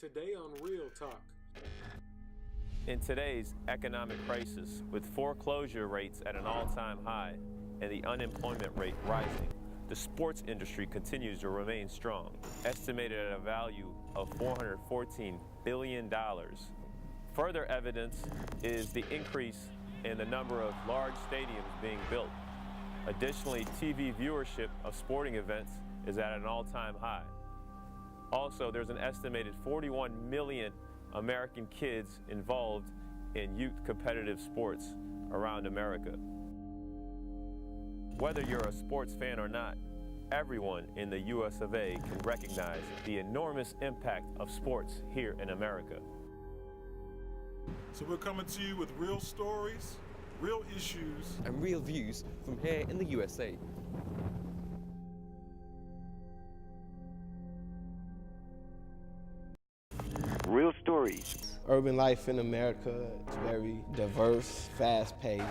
Today on Real Talk. In today's economic crisis, with foreclosure rates at an all-time high and the unemployment rate rising, the sports industry continues to remain strong, estimated at a value of $414 billion. Further evidence is the increase in the number of large stadiums being built. Additionally, TV viewership of sporting events is at an all-time high. Also, there's an estimated 41 million American kids involved in youth competitive sports around America. Whether you're a sports fan or not, everyone in the US of A can recognize the enormous impact of sports here in America. So we're coming to you with real stories, real issues, and real views from here in the USA. Real stories. Urban life in America is very diverse, fast-paced.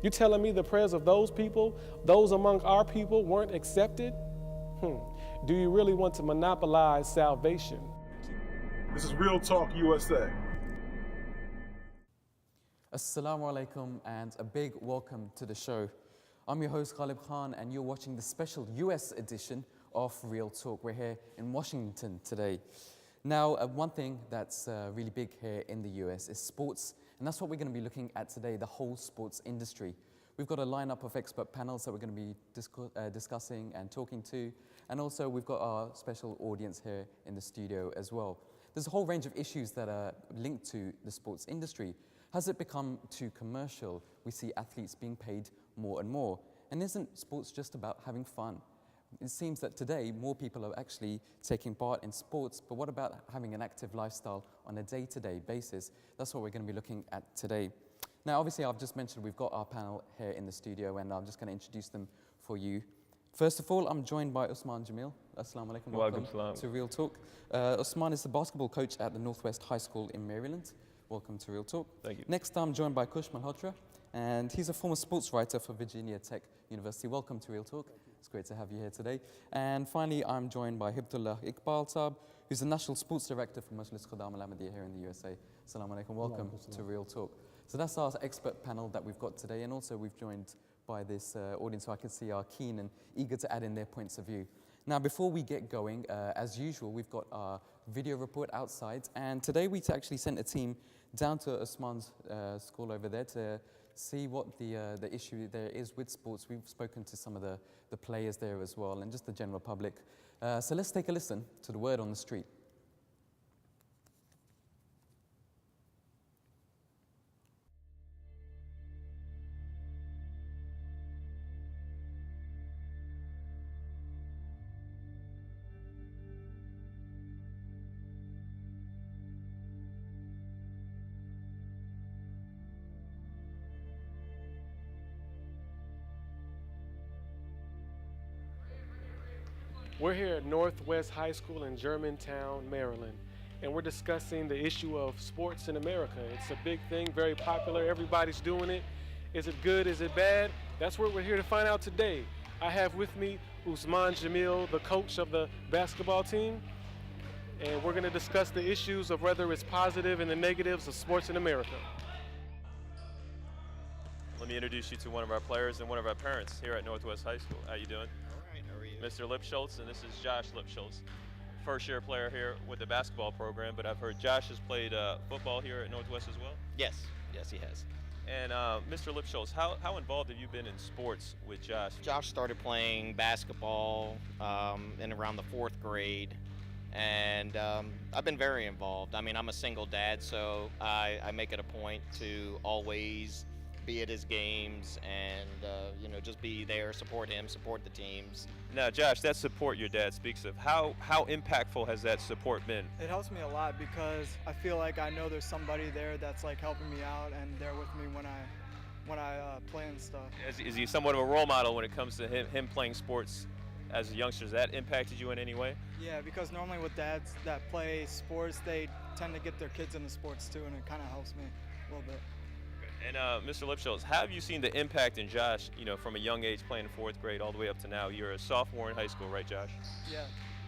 You telling me the prayers of those people, those among our people, weren't accepted? Do you really want to monopolize salvation? This is Real Talk USA. Assalamu alaikum and a big welcome to the show. I'm your host Ghalib Khan and you're watching the special US edition of Real Talk. We're here in Washington today. Now, one thing that's really big here in the US is sports, and that's what we're going to be looking at today, the whole sports industry. We've got a lineup of expert panels that we're going to be discussing and talking to, and also we've got our special audience here in the studio as well. There's a whole range of issues that are linked to the sports industry. Has it become too commercial? We see athletes being paid more and more. And isn't sports just about having fun? It seems that today more people are actually taking part in sports, but what about having an active lifestyle on a day-to-day basis? That's what we're going to be looking at today. Now, obviously, I've just mentioned we've got our panel here in the studio, and I'm just going to introduce them for you. First of all, I'm joined by Usman Jamil. Assalamu alaikum. Welcome to Real Talk. Usman is the basketball coach at the Northwest High School in Maryland. Welcome to Real Talk. Thank you. Next, I'm joined by Kush Malhotra, and he's a former sports writer for Virginia Tech University. Welcome to Real Talk. It's great to have you here today. And finally, I'm joined by Hibdullah Iqbal Saab, who's the National Sports Director for Majlis Khudam Al-Ahmadiyya here in the USA. Assalamu alaikum. Welcome to Real Talk. So that's our expert panel that we've got today, and also we've joined by this audience who I can see are keen and eager to add in their points of view. Now, before we get going, as usual, we've got our video report outside, and today we actually sent a team down to Usman's school over there to see what the issue there is with sports. We've spoken to some of the players there as well, and just the general public. So let's take a listen to the word on the street. We're here at Northwest High School in Germantown, Maryland, and we're discussing the issue of sports in America. It's a big thing, very popular. Everybody's doing it. Is it good? Is it bad? That's what we're here to find out today. I have with me Usman Jamil, the coach of the basketball team, and we're going to discuss the issues of whether it's positive and the negatives of sports in America. Let me introduce you to one of our players and one of our parents here at Northwest High School. How you doing? Mr. Lipschultz, and this is Josh Lipschultz, first-year player here with the basketball program, but I've heard Josh has played football here at Northwest as well? Yes, he has. And Mr. Lipschultz, how involved have you been in sports with Josh? Josh started playing basketball in around the 4th grade, and I've been very involved. I mean, I'm a single dad, so I make it a point to always be at his games and just be there, support him, support the teams. Now, Josh, that support your dad speaks of, how impactful has that support been? It helps me a lot because I feel like I know there's somebody there that's like helping me out and there with me when I play and stuff. Is he somewhat of a role model when it comes to him playing sports as a youngster? Has that impacted you in any way? Yeah, because normally with dads that play sports, they tend to get their kids into sports too, and it kind of helps me a little bit. And Mr. Lipschultz, how have you seen the impact in Josh, from a young age playing 4th grade all the way up to now? You're a sophomore in high school, right, Josh? Yeah.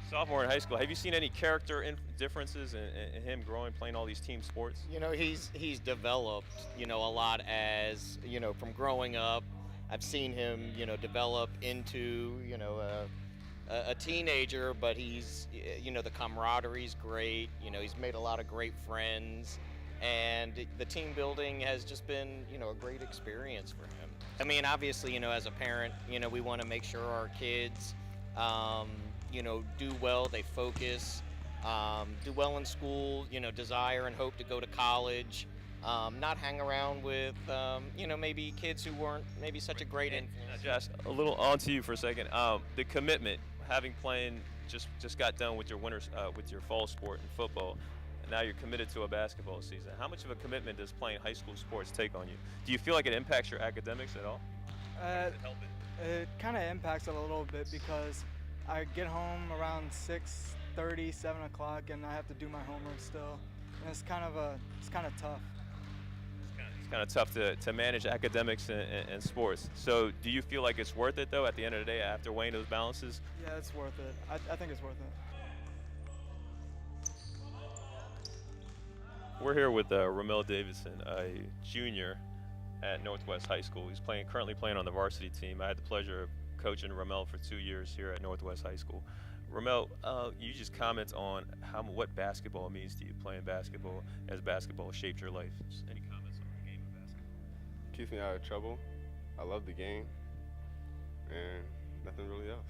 Sophomore in high school. Have you seen any character differences in him growing, playing all these team sports? You know, he's developed, you know, a lot as, you know, from growing up. I've seen him, you know, develop into, you know, a teenager, but he's, you know, the camaraderie's great. You know, he's made a lot of great friends, and the team building has just been, you know, a great experience for him. I mean, obviously, you know, as a parent, you know, we want to make sure our kids, you know, do well, they focus, do well in school, you know, desire and hope to go to college, not hang around with, you know, maybe kids who weren't maybe such a great influence. Josh, a little on to you for a second. The commitment, having playing, just got done with your with your fall sport in football, and now you're committed to a basketball season. How much of a commitment does playing high school sports take on you? Do you feel like it impacts your academics at all? It kind of impacts it a little bit because I get home around 6:30, 7 o'clock, and I have to do my homework still. And it's kind of tough. It's kind of tough to manage academics and sports. So do you feel like it's worth it, though, at the end of the day, after weighing those balances? Yeah, it's worth it. I think it's worth it. We're here with Ramel Davidson, a junior at Northwest High School. He's currently playing on the varsity team. I had the pleasure of coaching Ramel for 2 years here at Northwest High School. Ramel, you just comment on what basketball means to you, playing basketball, as basketball shaped your life. Just any comments on the game of basketball? Keeps me out of trouble. I love the game, and nothing really else.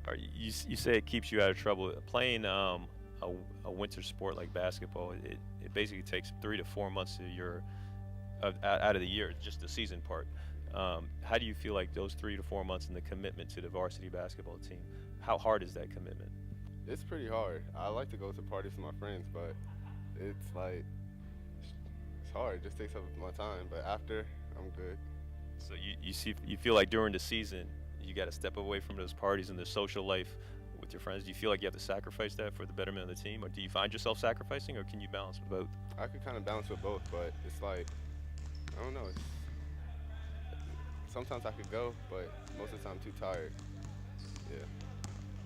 All right, you say it keeps you out of trouble. Playing a winter sport like basketball, it basically takes 3 to 4 months out of the year, just the season part. How do you feel like those 3 to 4 months and the commitment to the varsity basketball team? How hard is that commitment? It's pretty hard. I like to go to parties with my friends, but it's hard. It just takes up my time. But after, I'm good. So you feel like during the season you got to step away from those parties and the social life with your friends. Do you feel like you have to sacrifice that for the betterment of the team, or do you find yourself sacrificing, or can you balance with both? I could kind of balance with both, but it's like, I don't know. Sometimes I could go, but most of the time I'm too tired. Yeah.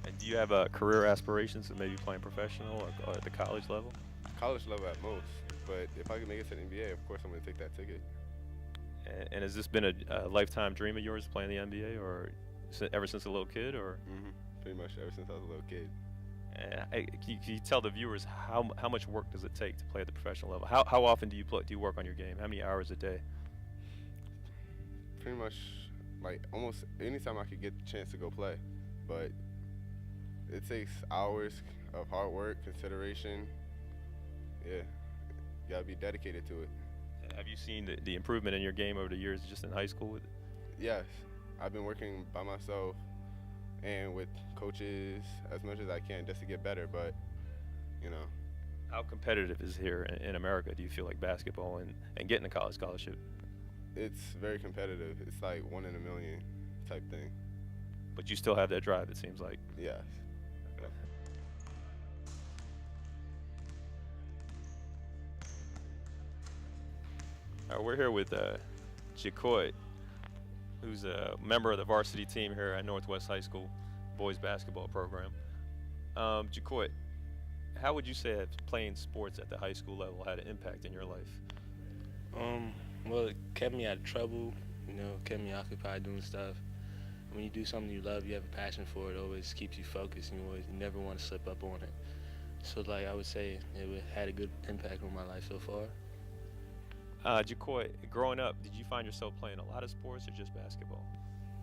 And do you have career aspirations of maybe playing professional or at the college level? College level at most, but if I could make it to the NBA, of course I'm going to take that ticket. And has this been a lifetime dream of yours, playing the NBA, or ever since a little kid, or? Mm-hmm. Pretty much ever since I was a little kid. Can you tell the viewers how much work does it take to play at the professional level? How often do you work on your game? How many hours a day? Pretty much, like, almost anytime I could get the chance to go play, but it takes hours of hard work, consideration. Yeah, you gotta be dedicated to it. Have you seen the improvement in your game over the years, just in high school? Yes, I've been working by myself and with coaches as much as I can just to get better, but, you know. How competitive is here in America, do you feel like, basketball and getting a college scholarship? It's very competitive. It's like 1 in a million type thing. But you still have that drive, it seems like. Yes. Okay. All right, we're here with Jacoy, who's a member of the varsity team here at Northwest High School boys basketball program. Jacoy, how would you say that playing sports at the high school level had an impact in your life? Well, it kept me out of trouble, kept me occupied doing stuff. When you do something you love, you have a passion for it, always keeps you focused, and you never want to slip up on it. So, I would say it had a good impact on my life so far. Jacoy, growing up, did you find yourself playing a lot of sports or just basketball?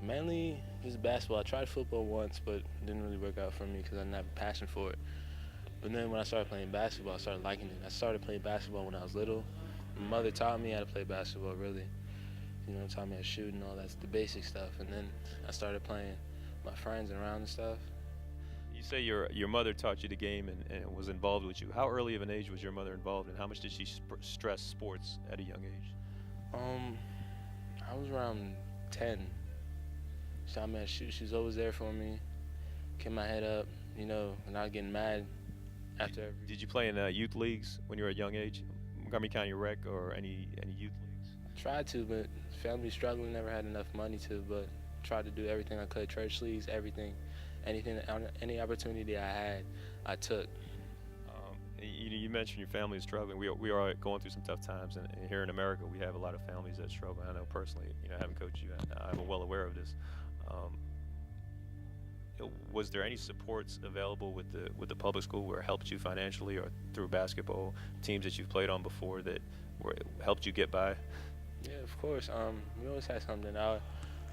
Mainly just basketball. I tried football once, but it didn't really work out for me because I didn't have a passion for it. But then when I started playing basketball, I started liking it. I started playing basketball when I was little. My mother taught me how to play basketball, really. Taught me how to shoot and all that's the basic stuff. And then I started playing with my friends around and stuff. You say your mother taught you the game and was involved with you. How early of an age was your mother involved, and how much did she stress sports at a young age? I was around 10. She taught me how to shoot. She was always there for me. Kept my head up, and not getting mad after every. Did you play in youth leagues when you were at a young age? Montgomery County Rec or any youth leagues? Tried to, but family struggling, never had enough money to, but tried to do everything I could, church leagues, everything. any opportunity I had, I took. You mentioned your family is struggling. We are going through some tough times, and here in America, we have a lot of families that struggle. I know personally, having coached you, I'm well aware of this. Was there any supports available with the public school where it helped you financially, or through basketball teams that you've played on before that helped you get by? Yeah, of course. We always had something.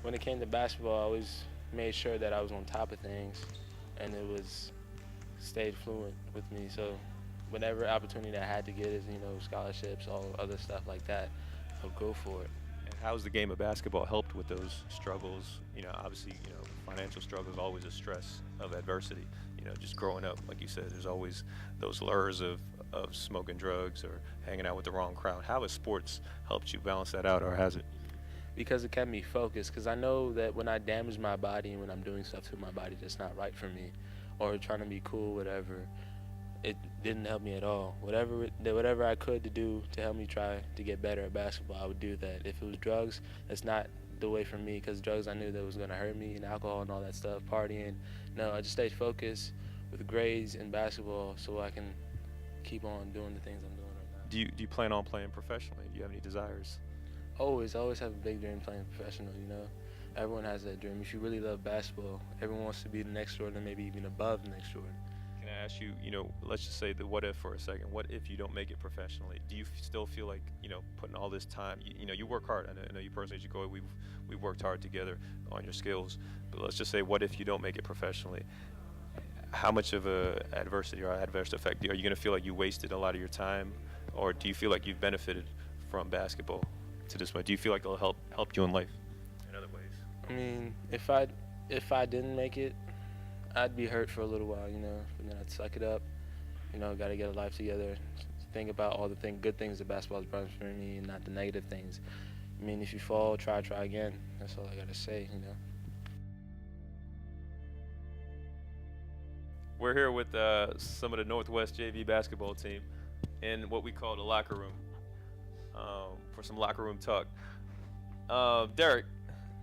When it came to basketball, I always made sure that I was on top of things, and it stayed fluent with me. So whatever opportunity I had to get is, scholarships, all other stuff like that, I'll go for it. And how's the game of basketball helped with those struggles? Obviously, financial struggle is always a stress of adversity. Just growing up, like you said, there's always those lures of smoking drugs or hanging out with the wrong crowd. How has sports helped you balance that out, or has it? Because it kept me focused, because I know that when I damage my body and when I'm doing stuff to my body that's not right for me, or trying to be cool, whatever, it didn't help me at all. Whatever I could to do to help me try to get better at basketball, I would do that. If it was drugs, that's not the way for me, because drugs I knew that was going to hurt me, and alcohol and all that stuff, partying. No, I just stayed focused with grades and basketball so I can keep on doing the things I'm doing right now. Do you plan on playing professionally? Do you have any desires? Always have a big dream playing professional, Everyone has that dream. If you really love basketball, everyone wants to be the next Jordan, maybe even above the next Jordan. Can I ask you, let's just say the what if for a second. What if you don't make it professionally? Do you still feel like, putting all this time, you work hard. I know you personally, Jacoy, we've worked hard together on your skills. But let's just say, what if you don't make it professionally? How much of a adversity or adverse effect are you going to feel like you wasted a lot of your time, or do you feel like you've benefited from basketball to this point? Do you feel like it'll help you in life in other ways? I mean, if I didn't make it, I'd be hurt for a little while, and then I'd suck it up. Got to get a life together. Think about all the good things that basketball's brought for me, and not the negative things. I mean, if you fall, try again. That's all I got to say, We're here with some of the Northwest JV basketball team in what we call the locker room for some locker room talk. Derek,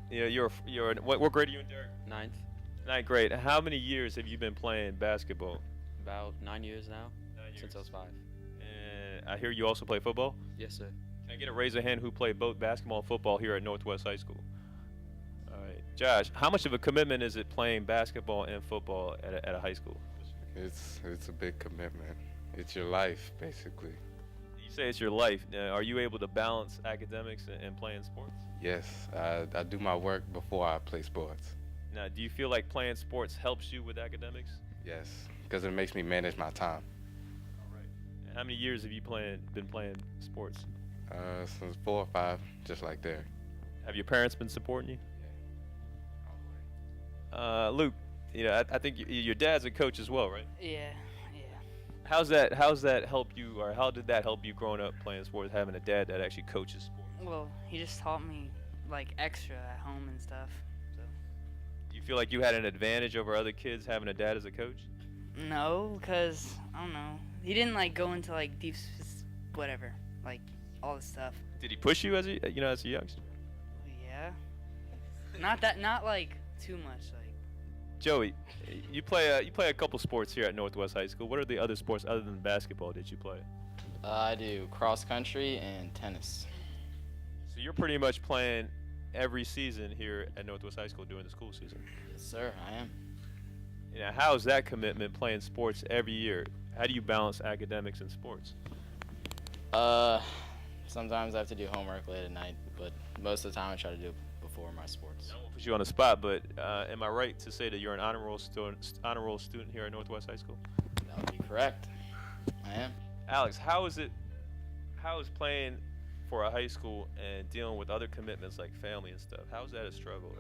what grade are you in, Derek? Ninth grade. How many years have you been playing basketball? About 9 years now. 9 years. Since I was 5. And I hear you also play football? Yes, sir. Can I get a raise of hand who played both basketball and football here at Northwest High School? All right. Josh, how much of a commitment is it playing basketball and football at a high school? It's a big commitment. It's your life, basically. You say it's your life. Are you able to balance academics and playing sports? Yes, I do my work before I play sports. Now, do you feel like playing sports helps you with academics? Yes, because it makes me manage my time. All right. And how many years have you been playing sports? Since 4 or 5, just like Derek. Have your parents been supporting you? Yeah. Luke, I think your dad's a coach as well, right? Yeah. How's that help you, or how did that help you growing up playing sports, having a dad that actually coaches sports? Well, he just taught me like extra at home and stuff. So. Do you feel like you had an advantage over other kids having a dad as a coach? No, because I don't know. He didn't like go into like deep, whatever, like all this stuff. Did he push you as a youngster? Yeah. Not like too much. Like. Joey, you play a couple sports here at Northwest High School. What are the other sports other than basketball that you play? I do cross country and tennis. So you're pretty much playing every season here at Northwest High School during the school season. Yes, sir, I am. How's that commitment, playing sports every year? How do you balance academics and sports? Sometimes I have to do homework late at night, but most of the time I try to do it before my sports. I won't put you on the spot, but am I right to say that you're an honor roll student here at Northwest High School? That would be correct. I am. Alex, how is playing for a high school and dealing with other commitments like family and stuff? How is that a struggle?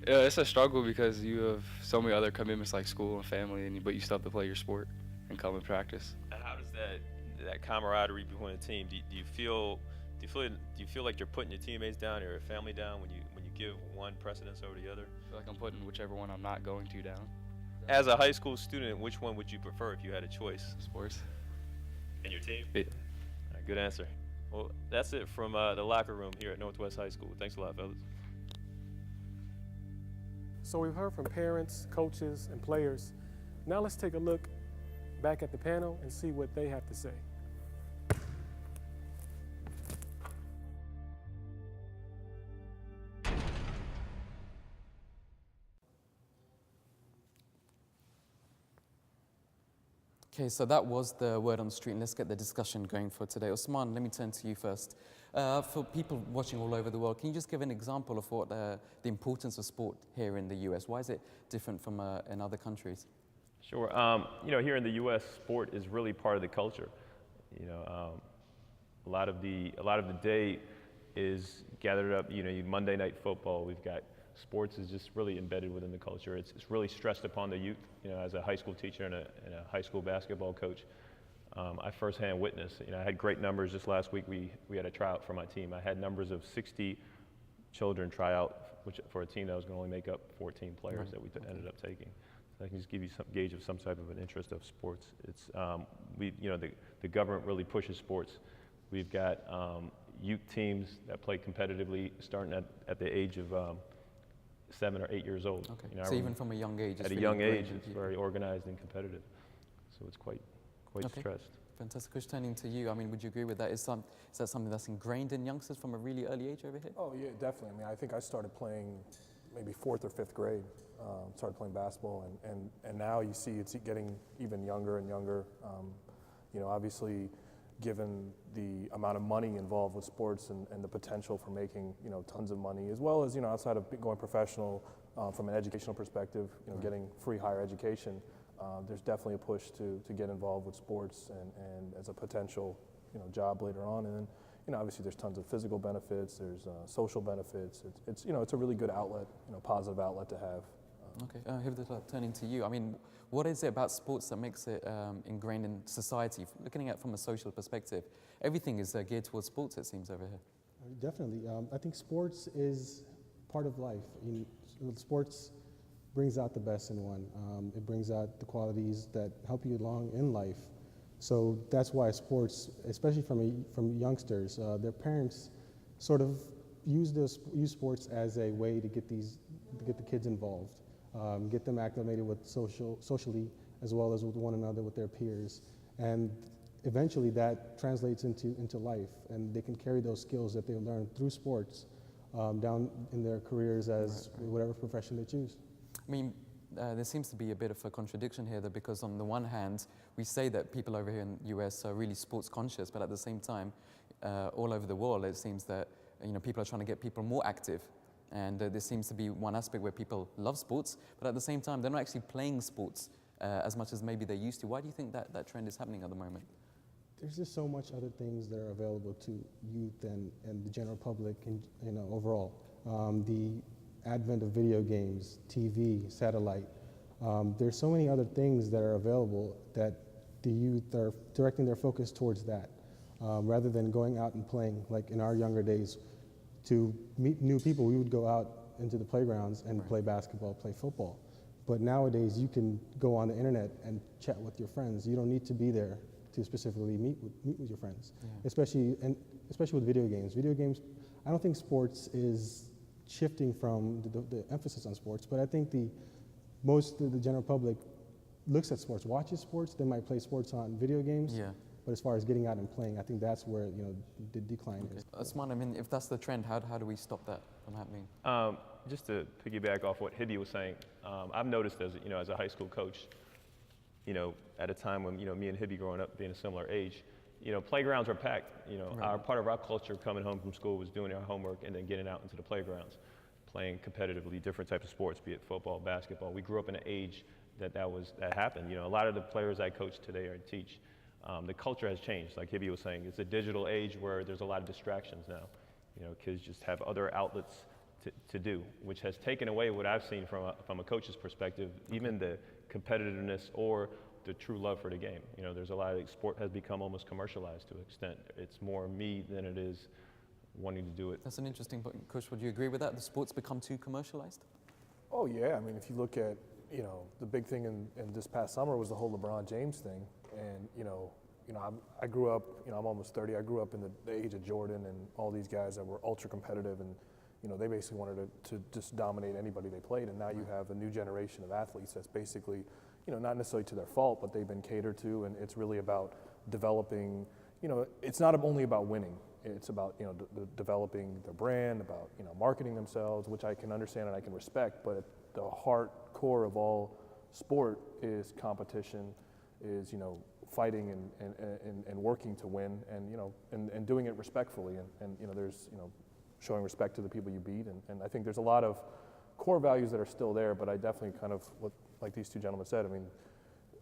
Yeah, it's a struggle because you have so many other commitments like school and family, but you still have to play your sport and come and practice. And how does that camaraderie between the team? Do you feel like you're putting your teammates down or your family down when you give one precedence over the other? I feel like I'm putting whichever one I'm not going to down. As a high school student, which one would you prefer if you had a choice? Sports. And your team? Yeah. All right, good answer. Well, that's it from the locker room here at Northwest High School. Thanks a lot, fellas. So we've heard from parents, coaches, and players. Now let's take a look back at the panel and see what they have to say. Okay, so that was the word on the street, and let's get the discussion going for today. Osman, let me turn to you first. For people watching all over the world, can you just give an example of what the importance of sport here in the US? Why is it different from in other countries? Sure. Here in the U.S., sport is really part of the culture. A lot of the day is gathered up. Monday Night Football. We've got sports is just really embedded within the culture. It's really stressed upon the youth. As a high school teacher and a high school basketball coach, I firsthand witnessed. I had great numbers just last week. We had a tryout for my team. I had numbers of 60 children try out, which for a team that was going to only make up 14 players that we ended up taking. So I can just give you some gauge of some type of an interest of sports. It's the government really pushes sports. We've got youth teams that play competitively, starting at the age of 7 or 8 years old. Okay. So even from a young age, at a young age, it's very organized and competitive. So it's quite stressed. Fantastic. Kush, turning to you, would you agree with that? Is that something that's ingrained in youngsters from a really early age over here? Oh yeah, definitely. I think I started playing maybe 4th or 5th grade. Started playing basketball, and now you see it's getting even younger and younger. Obviously, given the amount of money involved with sports and the potential for making tons of money, as well as outside of going professional, from an educational perspective, getting free higher education, there's definitely a push to get involved with sports and as a potential job later on. And then obviously there's tons of physical benefits, there's social benefits. It's a really good outlet, positive outlet to have. Okay, Hivdat, turning to you. What is it about sports that makes it ingrained in society? Looking at it from a social perspective, everything is geared towards sports, it seems, over here. Definitely. I think sports is part of life. Sports brings out the best in one. It brings out the qualities that help you along in life. So that's why sports, especially from youngsters, their parents sort of use sports as a way to get the kids involved. Get them acclimated with socially as well as with one another, with their peers. And eventually that translates into life, and they can carry those skills that they learned through sports down in their careers as whatever profession they choose. There seems to be a bit of a contradiction here, though, because on the one hand, we say that people over here in the US are really sports conscious, but at the same time, all over the world, it seems that people are trying to get people more active. And there seems to be one aspect where people love sports, but at the same time, they're not actually playing sports as much as maybe they used to. Why do you think that trend is happening at the moment? There's just so much other things that are available to youth and the general public, and overall. The advent of video games, TV, satellite. There's so many other things that are available that the youth are directing their focus towards that, rather than going out and playing. Like in our younger days, to meet new people, we would go out into the playgrounds and play basketball, play football. But nowadays, you can go on the internet and chat with your friends. You don't need to be there to specifically meet with your friends, especially with video games. Video games, I don't think sports is shifting from the emphasis on sports, but I think most of the general public looks at sports, watches sports. They might play sports on video games. Yeah. But as far as getting out and playing, I think that's where the decline is. Osman, if that's the trend, how do we stop that from happening? Just to piggyback off what Hibby was saying, I've noticed as a high school coach, at a time when me and Hibby growing up being a similar age, playgrounds are packed. Part of our culture coming home from school was doing our homework and then getting out into the playgrounds, playing competitively different types of sports, be it football, basketball. We grew up in an age that happened. A lot of the players I coach today or teach. The culture has changed, like Hibby was saying. It's a digital age where there's a lot of distractions now. Kids just have other outlets to do, which has taken away what I've seen from a coach's perspective, even the competitiveness or the true love for the game. There's a lot of sport has become almost commercialized to an extent. It's more me than it is wanting to do it. That's an interesting point. Kush, would you agree with that? The sports become too commercialized? Oh yeah, if you look at the big thing in this past summer was the whole LeBron James thing. And, I grew up, I'm almost 30. I grew up in the age of Jordan and all these guys that were ultra competitive. And, they basically wanted to just dominate anybody they played, and now you have a new generation of athletes that's basically, not necessarily to their fault, but they've been catered to, and it's really about developing, it's not only about winning, it's about, developing their brand, about, marketing themselves, which I can understand and I can respect, but at the heart core of all sport is competition, is, fighting and working to win, and doing it respectfully, and there's, showing respect to the people you beat, and I think there's a lot of core values that are still there, but I definitely kind of, like these two gentlemen said, I mean,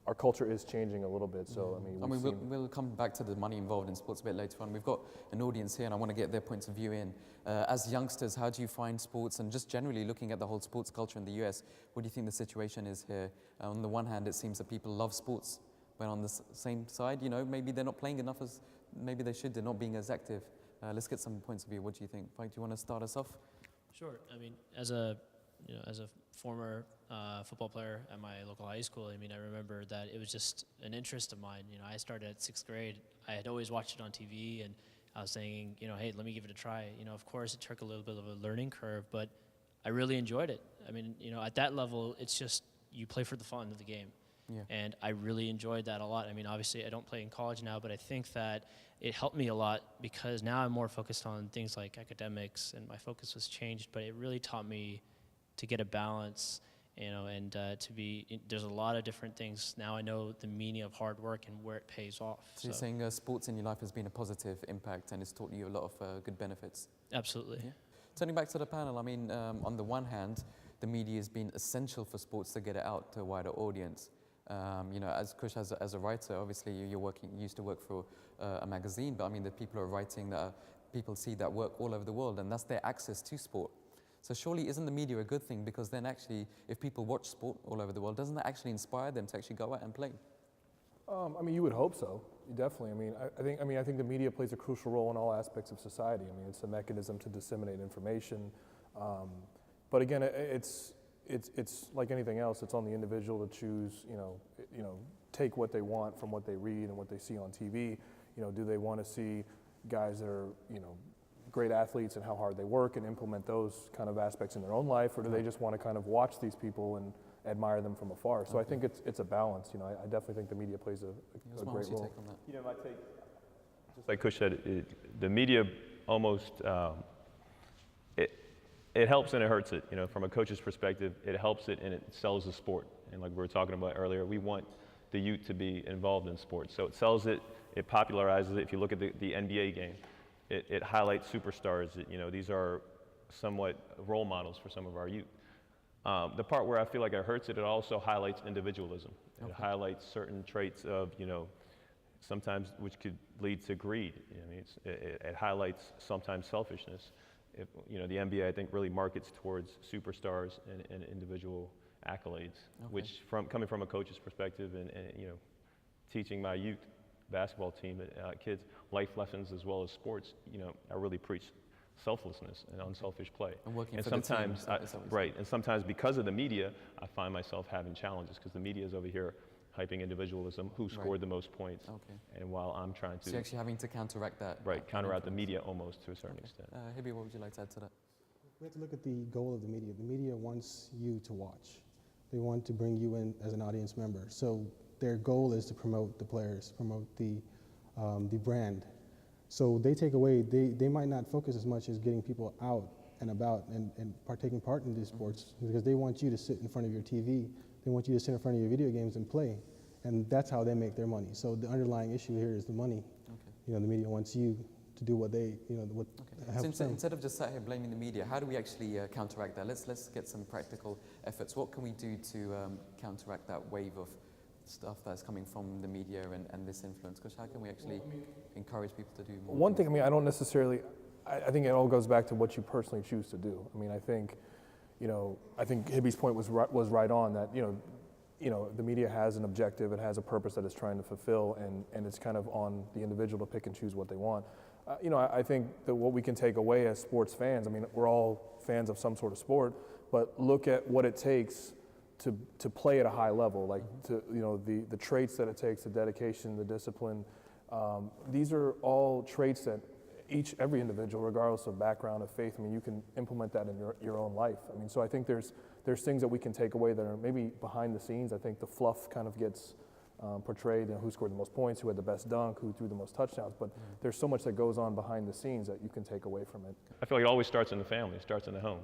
our culture is changing a little bit, so we'll come back to the money involved in sports a bit later on. We've got an audience here, and I want to get their points of view in. As youngsters, how do you find sports, and just generally looking at the whole sports culture in the US, what do you think the situation is here? On the one hand, it seems that people love sports, but on the same side, maybe they're not playing enough as maybe they should. They're not being as active. Let's get some points of view. What do you think? Mike, do you want to start us off? Sure. I mean, as a former football player at my local high school, I mean, I remember that it was just an interest of mine. I started at 6th grade. I had always watched it on TV, and I was saying, hey, let me give it a try. Of course, it took a little bit of a learning curve, but I really enjoyed it. I mean, at that level, it's just you play for the fun of the game. Yeah. And I really enjoyed that a lot. I mean, obviously, I don't play in college now, but I think that it helped me a lot because now I'm more focused on things like academics, and my focus was changed, but it really taught me to get a balance, and to be, there's a lot of different things. Now I know the meaning of hard work and where it pays off. So you're saying sports in your life has been a positive impact and it's taught you a lot of good benefits? Absolutely. Yeah. Turning back to the panel, I mean, on the one hand, the media has been essential for sports to get it out to a wider audience. As Kush, as a writer, obviously you used to work for a magazine, but I mean, the people are writing that people see that work all over the world, and that's their access to sport. So surely isn't the media a good thing? Because then actually, if people watch sport all over the world, doesn't that actually inspire them to actually go out and play? I mean, you would hope so. Definitely. I think the media plays a crucial role in all aspects of society. I mean, it's a mechanism to disseminate information. But again, it's like anything else. It's on the individual to choose. Take what they want from what they read and what they see on TV. Do they want to see guys that are great athletes and how hard they work and implement those kind of aspects in their own life, or do they just want to kind of watch these people and admire them from afar? So I think it's a balance. I definitely think the media plays a great role. My take, just like Kush said, the media almost it helps and it hurts it. From a coach's perspective, it helps it and it sells the sport. And like we were talking about earlier, we want the youth to be involved in sports. So it sells it, it popularizes it. If you look at the NBA game, it highlights superstars. These are somewhat role models for some of our youth. The part where I feel like it hurts it also highlights individualism. It highlights certain traits of, sometimes which could lead to greed. It highlights sometimes selfishness. The NBA, I think, really markets towards superstars and individual accolades, which coming from a coach's perspective and teaching my youth basketball team, kids, life lessons as well as sports, I really preach selflessness and unselfish play. And working for sometimes, the team. Right, and sometimes because of the media, I find myself having challenges because the media is over here hyping individualism, who scored the most points, and while I'm trying to... So you're actually having to counteract that. Right, counteract the media almost to a certain extent. Hibby, what would you like to add to that? We have to look at the goal of the media. The media wants you to watch. They want to bring you in as an audience member. So their goal is to promote the players, promote the brand. So they take away, they might not focus as much as getting people out and about and taking part in these sports, because they want you to sit in front of your TV. They want you to sit in front of your video games and play. And that's how they make their money. So the underlying issue here is the money. The media wants you to do what they, what helps them. Instead of just sat here blaming the media, how do we actually counteract that? Let's get some practical efforts. What can we do to counteract that wave of stuff that's coming from the media and this influence? Because how can we actually encourage people to do more? One thing, I don't necessarily, I think it all goes back to what you personally choose to do. I think Hibby's point was right on that, the media has an objective, it has a purpose that it's trying to fulfill, and it's kind of on the individual to pick and choose what they want. I think that what we can take away as sports fans, we're all fans of some sort of sport, but look at what it takes to play at a high level, like the traits that it takes, the dedication, the discipline. These are all traits that every individual, regardless of background, of faith, I mean, you can implement that in your own life. I mean, so I think there's things that we can take away that are maybe behind the scenes. I think the fluff kind of gets portrayed, who scored the most points, who had the best dunk, who threw the most touchdowns, but there's so much that goes on behind the scenes that you can take away from it. I feel like it always starts in the family, it starts in the home.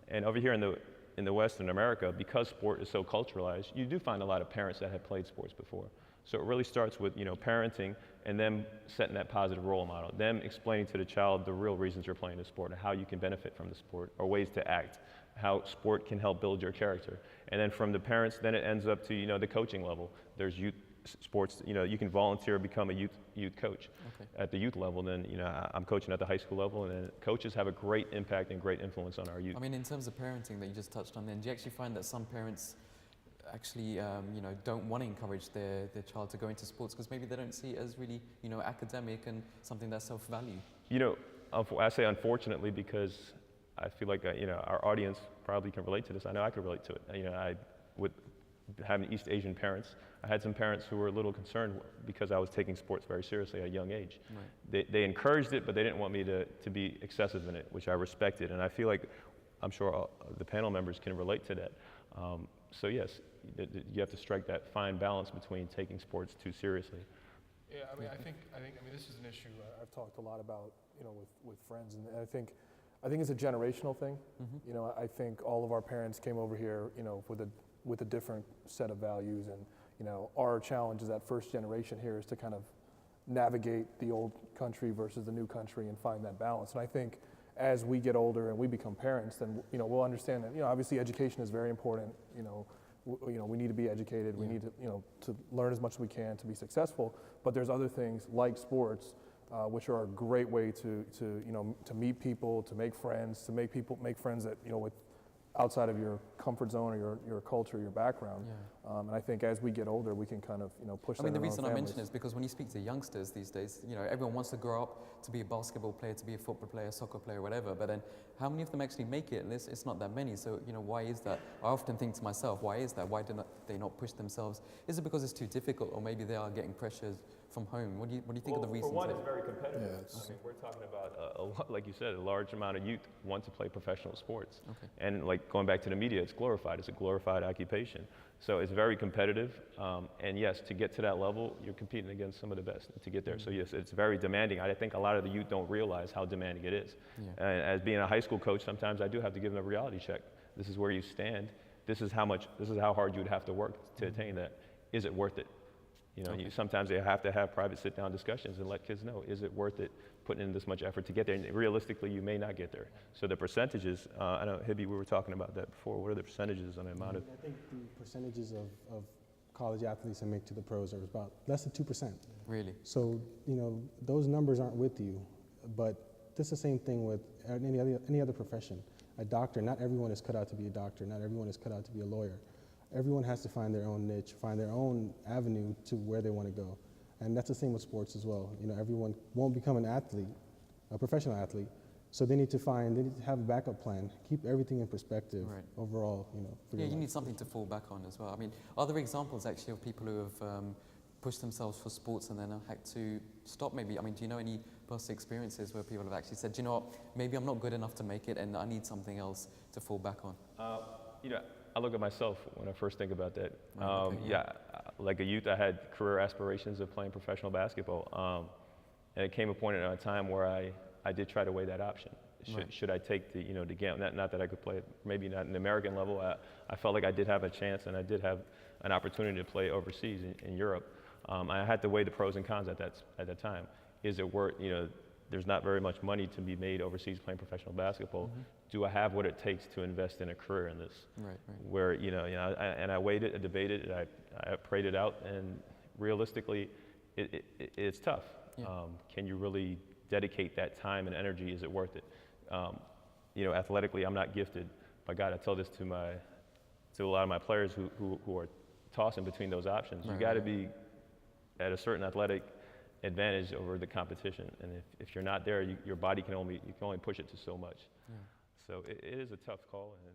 And over here in the Western America, because sport is so culturalized, you do find a lot of parents that have played sports before. So it really starts with, parenting and them setting that positive role model, them explaining to the child the real reasons you're playing the sport and how you can benefit from the sport or ways to act, how sport can help build your character. And then from the parents, then it ends up to, the coaching level. There's youth sports, you can volunteer, become a youth coach at the youth level. Then, I'm coaching at the high school level, and then coaches have a great impact and great influence on our youth. I mean, in terms of parenting that you just touched on, then do you actually find that some parents actually, don't want to encourage their child to go into sports because maybe they don't see it as really, academic and something that's self-value? I say unfortunately because I feel like, our audience probably can relate to this. I know I could relate to it. With having East Asian parents, I had some parents who were a little concerned because I was taking sports very seriously at a young age. Right. They encouraged it, but they didn't want me to be excessive in it, which I respected. And I feel like, I'm sure all the panel members can relate to that. So yes, you have to strike that fine balance between taking sports too seriously. Yeah, I think this is an issue I've talked a lot about, with friends, and I think it's a generational thing. I think all of our parents came over here, with a different set of values, and our challenge as that first generation here is to kind of navigate the old country versus the new country and find that balance. And I think as we get older and we become parents, then we'll understand that obviously education is very important. We need to be educated. We need to learn as much as we can to be successful. But there's other things like sports, which are a great way to meet people, to make friends, to make friends that with outside of your comfort zone or your culture, your background. And I think as we get older, we can kind of push that. I mean, the reason I mention it is because when you speak to youngsters these days, everyone wants to grow up to be a basketball player, to be a football player, soccer player, whatever. But then, how many of them actually make it? And it's not that many. So why is that? I often think to myself, why is that? Why do they not push themselves? Is it because it's too difficult, or maybe they are getting pressures from home? What do you think of the reasons? For one, it's very competitive. I mean, we're talking about like you said, a large amount of youth want to play professional sports. And like going back to the media, it's glorified. It's a glorified occupation. So it's very competitive. And yes, to get to that level, you're competing against some of the best to get there. So yes, it's very demanding. I think a lot of the youth don't realize how demanding it is. And as being a high school coach, sometimes I do have to give them a reality check. This is where you stand. This is how hard you would have to work to attain that. Is it worth it? Sometimes they have to have private sit-down discussions and let kids know, is it worth it putting in this much effort to get there? And realistically, you may not get there. So the percentages, I know, Hibby, we were talking about that before. What are the percentages on the amount of? I think the percentages of college athletes that make to the pros are about less than 2%. Really? So, those numbers aren't with you, but this is the same thing with any other profession. A doctor, not everyone is cut out to be a doctor. Not everyone is cut out to be a lawyer. Everyone has to find their own niche, find their own avenue to where they want to go. And that's the same with sports as well. Everyone won't become an athlete, a professional athlete, so they need to have a backup plan, keep everything in perspective overall, for you need something to fall back on as well. I mean, are there examples actually of people who have pushed themselves for sports and then have had to stop maybe? I mean, do you know any personal experiences where people have actually said, you know what, maybe I'm not good enough to make it and I need something else to fall back on? I look at myself when I first think about that. Like a youth, I had career aspirations of playing professional basketball. And it came a point in a time where I did try to weigh that option. Should I take the gamble? Not that I could play it, maybe not an American level. I felt like I did have a chance and I did have an opportunity to play overseas in Europe. I had to weigh the pros and cons at that time. Is it worth, there's not very much money to be made overseas playing professional basketball. Do I have what it takes to invest in a career in this? Where, I weighed it, I debated it, I prayed it out, and realistically, it's tough. Can you really dedicate that time and energy? Is it worth it? Athletically, I'm not gifted. By God, I tell this to a lot of my players who are tossing between those options. You got to be at a certain athletic advantage over the competition, and if you're not there, your body you can only push it to so much. So it is a tough call, and